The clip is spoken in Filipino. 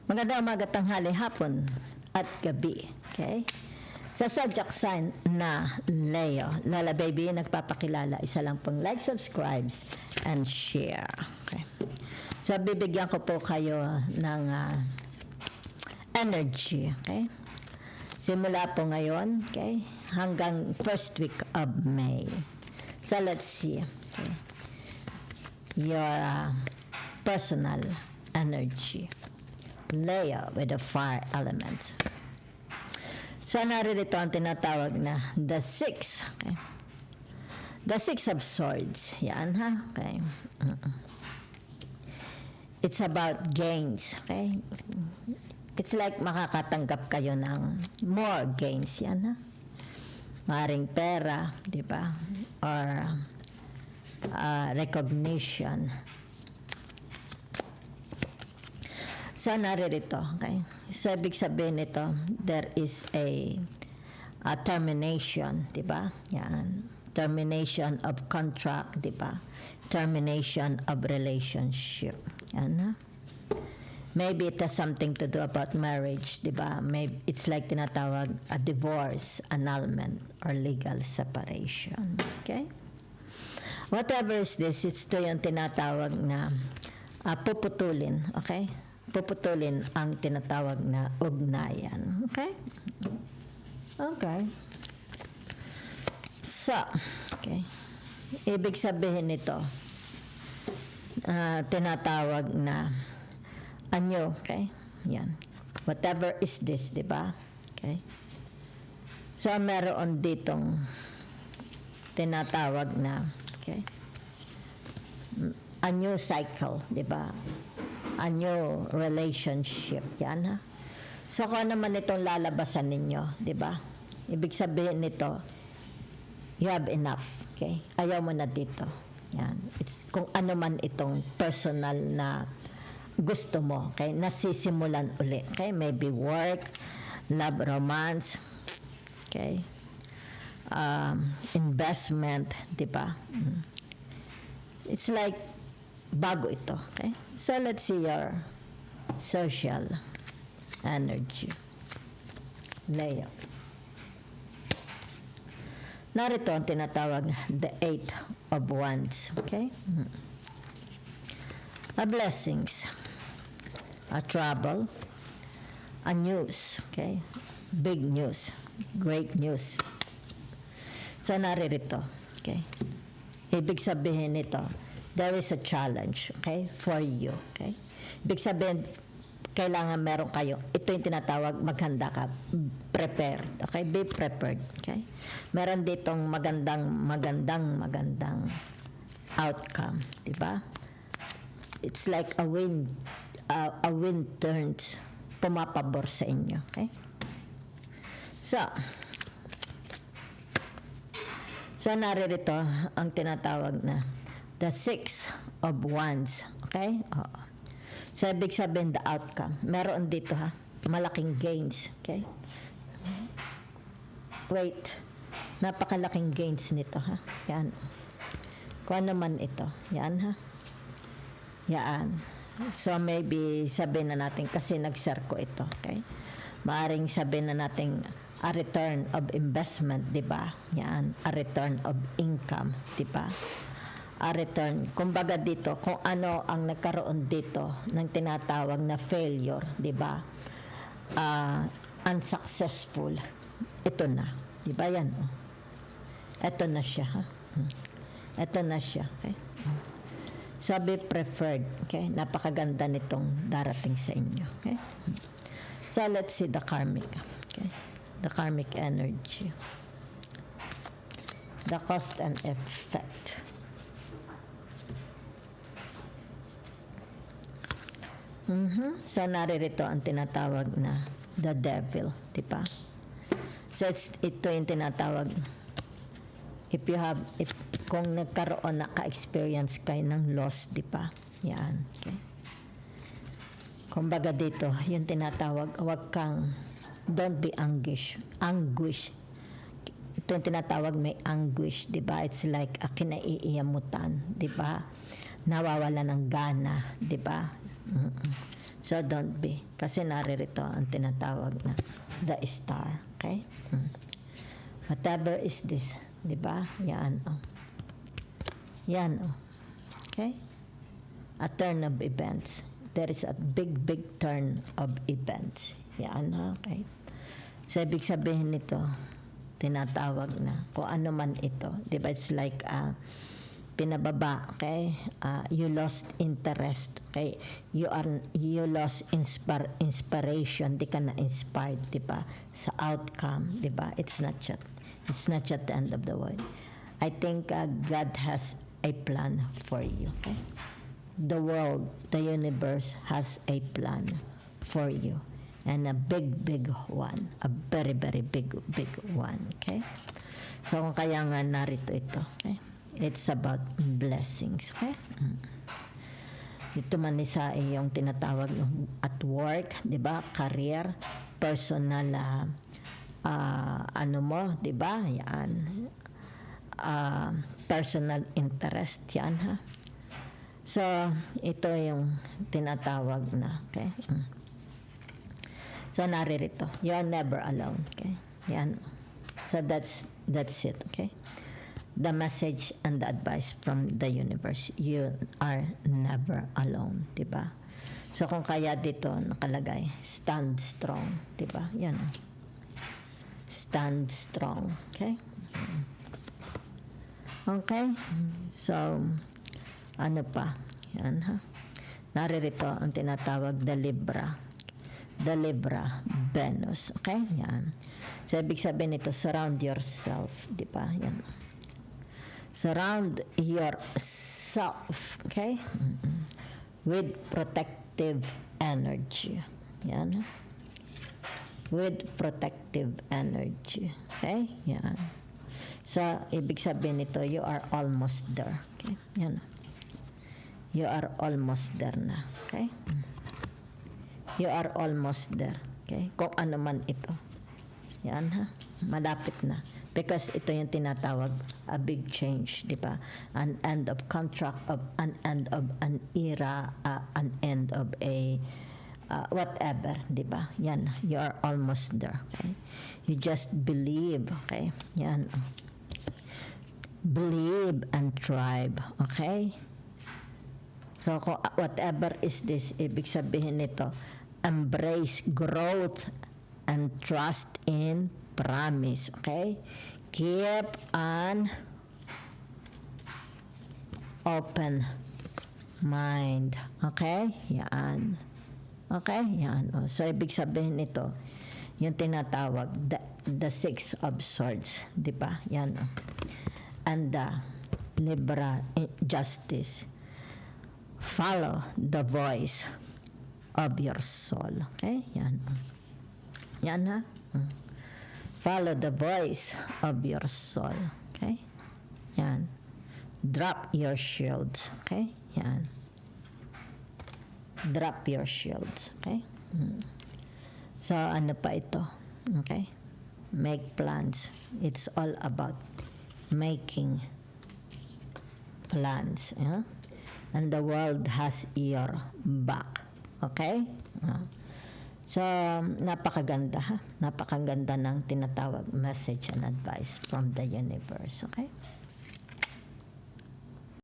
Magandang umaga, tanghali, hapon at gabi. Okay? Sa subject sign na Leo, Lola Baby, nagpapakilala. Isa lang pong like, subscribes, and share. Okay? So, bibigyan ko po kayo ng energy. Okay? Simula po ngayon, okay? Hanggang first week of May. So, let's see. Okay? Your personal energy. Leo with the fire elements. So, naririto ang tinatawag na the six. Okay? The six of swords. Yan, ha? Okay. It's about gains. Okay? It's like makakatanggap kayo ng more gains. Yan, ha? Maring pera, di ba? Or recognition. So, naririto, okay? So, ibig sabihin nito, there is a termination, di ba? Yan. Termination of contract, di ba? Termination of relationship. Yan, ha? Maybe it has something to do about marriage, di ba? Maybe it's like tinatawag a divorce, annulment, or legal separation. Okay? Whatever is this, it's to yung tinatawag na puputulin, okay? Puputulin ang tinatawag na ugnayan. Okay? Okay. So, okay. Ibig sabihin nito, tinatawag na anyo, okay? Yan. Whatever is this, di ba? Okay? So, meron ditong tinatawag na, okay? A new cycle, di ba? A new relationship. Yan, ha? So, kung naman itong lalabasan ninyo, di ba? Ibig sabihin nito, you have enough. Okay? Ayaw mo na dito. Yan. It's, kung ano man itong personal na gusto mo. Okay? Nasisimulan ulit. Okay? Maybe work, love, romance. Okay? Investment. Di ba? It's like bago ito. Okay? So, let's see your social energy. Leo. Narito ang tinatawag the Eight of Wands. Okay? A blessings. A trouble. A news. Okay? Big news. Great news. So, naririto. Okay? Ibig sabihin nito, there is a challenge, okay, for you, okay? Ibig sabihin, kailangan meron kayo, ito yung tinatawag, maghanda ka, prepared, okay? Be prepared, okay? Meron ditong magandang outcome, di ba? It's like a wind turns, pumapabor sa inyo, okay? So, naririto ang tinatawag na the Six of Wands. Okay? Oo. So, ibig sabihin the outcome. Meron dito, ha? Malaking gains. Okay? Wait. Napakalaking gains nito, ha? Yan. Kung ano man ito. Yan, ha? Yan. So, maybe sabihin na natin, kasi nag-share ko ito. Okay? Maaring sabihin na natin, a return of investment, di ba? Yan. A return of income, di ba? A return. Kumbaga dito, kung ano ang nagkaroon dito ng tinatawag na failure, di ba? Unsuccessful. Ito na. Di ba yan? Oh. Ito na siya. Ha? Ito na siya. Okay? Sabi preferred. Okay? Napakaganda nitong darating sa inyo. Okay? So, let's see the karmic. Okay? The karmic energy. The cause and effect. So, naririto ang tinatawag na the devil, di ba? So, ito yung tinatawag, kung nagkaroon na ka-experience kayo ng loss, di ba? Yan, okay? Kumbaga dito, yung tinatawag, don't be anguish. Ito yung tinatawag, may anguish, di ba? It's like a kinaiiyamutan, di ba? Nawawala ng gana, di ba? So don't be. Kasi naririto ang tinatawag na the star. Okay? Whatever is this. Diba? Yan. Oh. Yan. Oh. Okay? A turn of events. There is a big, big turn of events. Yan. Okay? So, ibig sabihin nito, tinatawag na kung ano man ito. Diba? It's like pinababa, okay? You lost interest, okay? You lost inspiration, di ka na inspired, di ba? Sa outcome, di ba? It's not yet the end of the world. I think God has a plan for you, okay? The world, the universe has a plan for you, and a big, big one, a very, very big, big one, okay? So kung kaya nga narito ito, okay? It's about blessings, okay? Ito man isa ay yung tinatawag at work, di ba? Career, personal, ano mo, di ba? Yan. Personal interest, yan, ha? So, ito yung tinatawag na, okay? So, naririto. You're never alone, okay? Yan. So, that's it, okay? The message and the advice from the universe, you are never alone, diba? So kung kaya dito nakalagay, stand strong, diba? Yan. Stand strong, okay? Okay? So, ano pa? Yan, ha? Naririto ang tinatawag the Libra. The Libra, Venus, okay? Yan. So, ibig sabihin nito, surround yourself, diba? Yan. Surround yourself, okay? With protective energy. Yan. With protective energy. Okay? Yan. So, ibig sabihin nito, you are almost there. Okay? Yan. You are almost there na. Okay? You are almost there. Okay? Kung ano man ito. Yan, ha? Malapit na. Because ito yung tinatawag a big change, di ba? An end of contract, an end of an era, an end of a whatever, di ba? Yan, you are almost there, okay? You just believe, okay? Yan. Believe and thrive, okay? So, whatever is this, ibig sabihin nito, embrace growth and trust in promise, okay? Keep an open mind, okay? Yan. Okay? Yan. So, ibig sabihin nito, yung tinatawag, the Six of Swords, di ba? Yan. And the Libra justice. Follow the voice of your soul, okay? Yan. Yan, ha? Follow the voice of your soul. Okay? Yan. Drop your shields. Okay? Yan. Drop your shields. Okay? So, ano pa ito? Okay? Make plans. It's all about making plans. Yeah? And the world has your back. Okay? So, napakaganda, ha? Napakaganda ng tinatawag message and advice from the universe, okay?